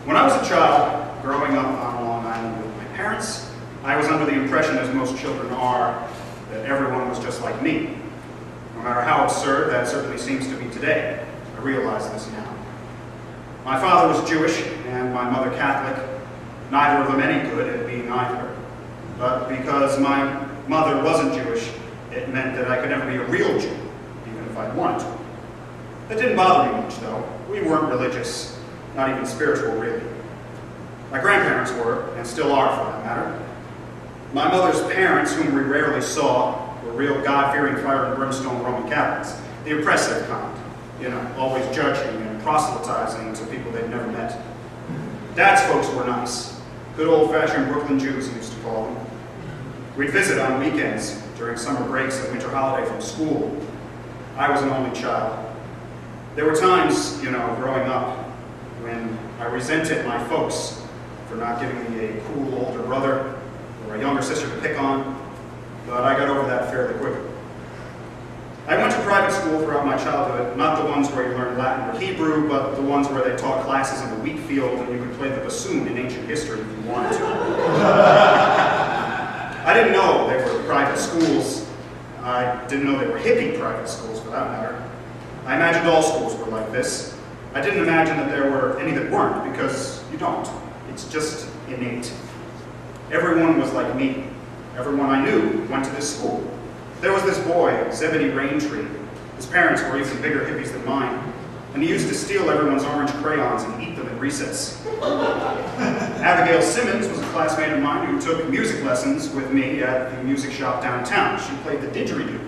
When I was a child, growing up on Long Island with my parents, I was under the impression, as most children are, that everyone was just like me. No matter how absurd that certainly seems to be today, I realize this now. My father was Jewish and my mother Catholic, neither of them any good at being either. But because my mother wasn't Jewish, it meant that I could never be a real Jew, even if I wanted to. That didn't bother me much, though. We weren't religious, not even spiritual, really. My grandparents were, and still are for that matter. My mother's parents, whom we rarely saw, were real God-fearing fire and brimstone Roman Catholics, the oppressive kind, always judging and proselytizing to people they'd never met. Dad's folks were nice, good old-fashioned Brooklyn Jews, he used to call them. We'd visit on weekends, during summer breaks and winter holiday from school. I was an only child. There were times, growing up, when I resented my folks for not giving me a cool older brother or a younger sister to pick on, but I got over that fairly quickly. I went to private school throughout my childhood, not the ones where you learned Latin or Hebrew, but the ones where they taught classes in the wheat field and you could play the bassoon in ancient history if you wanted to. I didn't know they were private schools. I didn't know they were hippie private schools, for that matter. I imagined all schools were like this. I didn't imagine that there were any that weren't, because you don't. It's just innate. Everyone was like me. Everyone I knew went to this school. There was this boy, Zebedee Raintree. His parents were even bigger hippies than mine, and he used to steal everyone's orange crayons and eat them at recess. Abigail Simmons was a classmate of mine who took music lessons with me at the music shop downtown. She played the didgeridoo.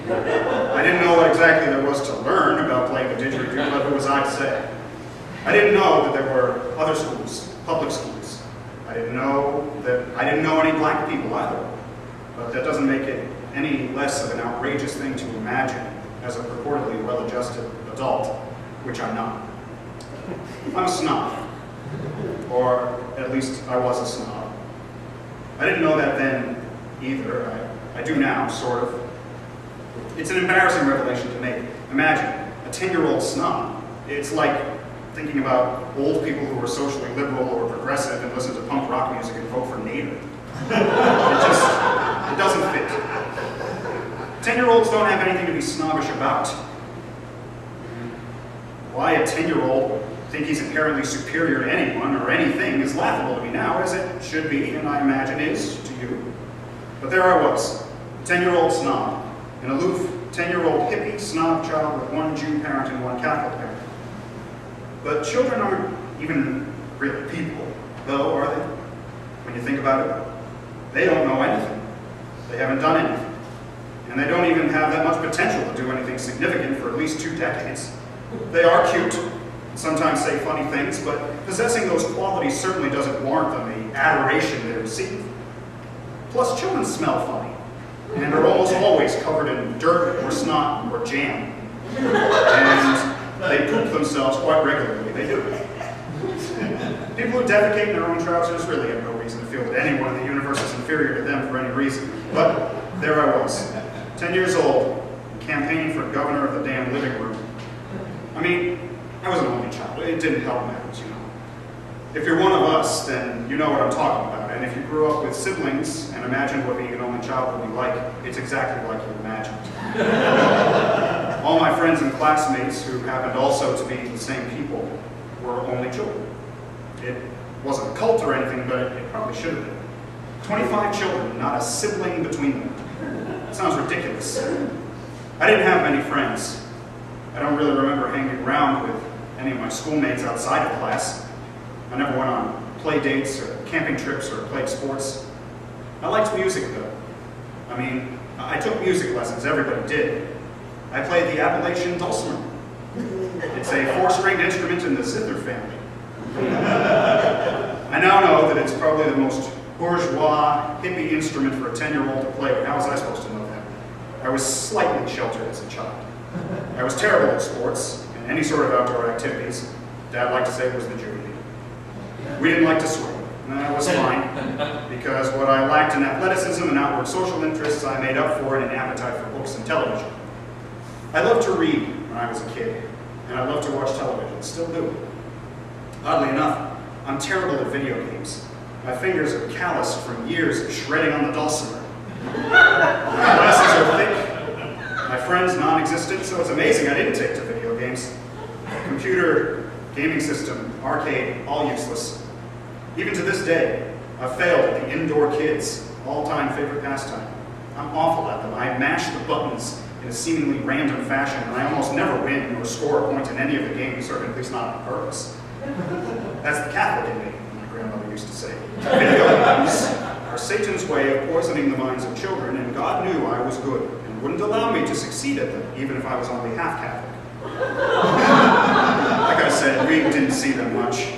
I didn't know what exactly there was to learn about playing the didgeridoo, but who was I to say? I didn't know that there were other schools, public schools. I didn't know any black people either, but that doesn't make it any less of an outrageous thing to imagine as a purportedly well-adjusted adult, which I'm not. I'm a snob, or at least I was a snob. I didn't know that then either. I do now, sort of. It's an embarrassing revelation to make. Imagine, a 10-year-old snob. It's like thinking about old people who are socially liberal or progressive and listen to punk rock music and vote for Nader. It doesn't fit. 10-year-olds don't have anything to be snobbish about. Why a 10-year-old would think he's inherently superior to anyone or anything is laughable to me now, as it should be, and I imagine is to you. But there I was, a 10-year-old snob, an aloof 10-year-old hippie snob child with one Jew parent and one Catholic parent. But children aren't even really people, though, are they? When you think about it, they don't know anything. They haven't done anything. And they don't even have that much potential to do anything significant for at least 2 decades. They are cute, sometimes say funny things, but possessing those qualities certainly doesn't warrant them the adoration they receive. Plus, children smell funny, and are almost always covered in dirt or snot or jam. And they poop themselves quite regularly, they do. People who defecate in their own trousers really have no reason to feel that anyone in the universe is inferior to them for any reason. But there I was, 10 years old, campaigning for governor of the damn living room. I mean, I was an only child. It didn't help matters, If you're one of us, then you know what I'm talking about. And if you grew up with siblings and imagined what being an only child would be like, it's exactly like you imagined. All my friends and classmates, who happened also to be the same people, were only children. It wasn't a cult or anything, but it probably should have been. 25 children, not a sibling between them. It sounds ridiculous. I didn't have many friends. I don't really remember hanging around with any of my schoolmates outside of class. I never went on play dates or camping trips or played sports. I liked music, though. I mean, I took music lessons, everybody did. I played the Appalachian dulcimer. It's a 4-stringed instrument in the zither family. I now know that it's probably the most bourgeois, hippie instrument for a 10-year-old to play, but how was I supposed to know that? I was slightly sheltered as a child. I was terrible at sports and any sort of outdoor activities. Dad liked to say it was the Jew. We didn't like to swim. And that was fine, because what I lacked in athleticism and outward social interests, I made up for in an appetite for books and television. I loved to read when I was a kid, and I loved to watch television, still do. Oddly enough, I'm terrible at video games. My fingers are calloused from years of shredding on the dulcimer. My glasses are thick. My friends non-existent, so it's amazing I didn't take to video games. Computer, gaming system, arcade, all useless. Even to this day, I've failed at the indoor kids, all-time favorite pastime. I'm awful at them. I mash the buttons in a seemingly random fashion, and I almost never win or score a point in any of the games, or at least not on purpose. That's the Catholic in me, my grandmother used to say. Video games are Satan's way of poisoning the minds of children, and God knew I was good and wouldn't allow me to succeed at them, even if I was only half Catholic. Like I said, we didn't see them much.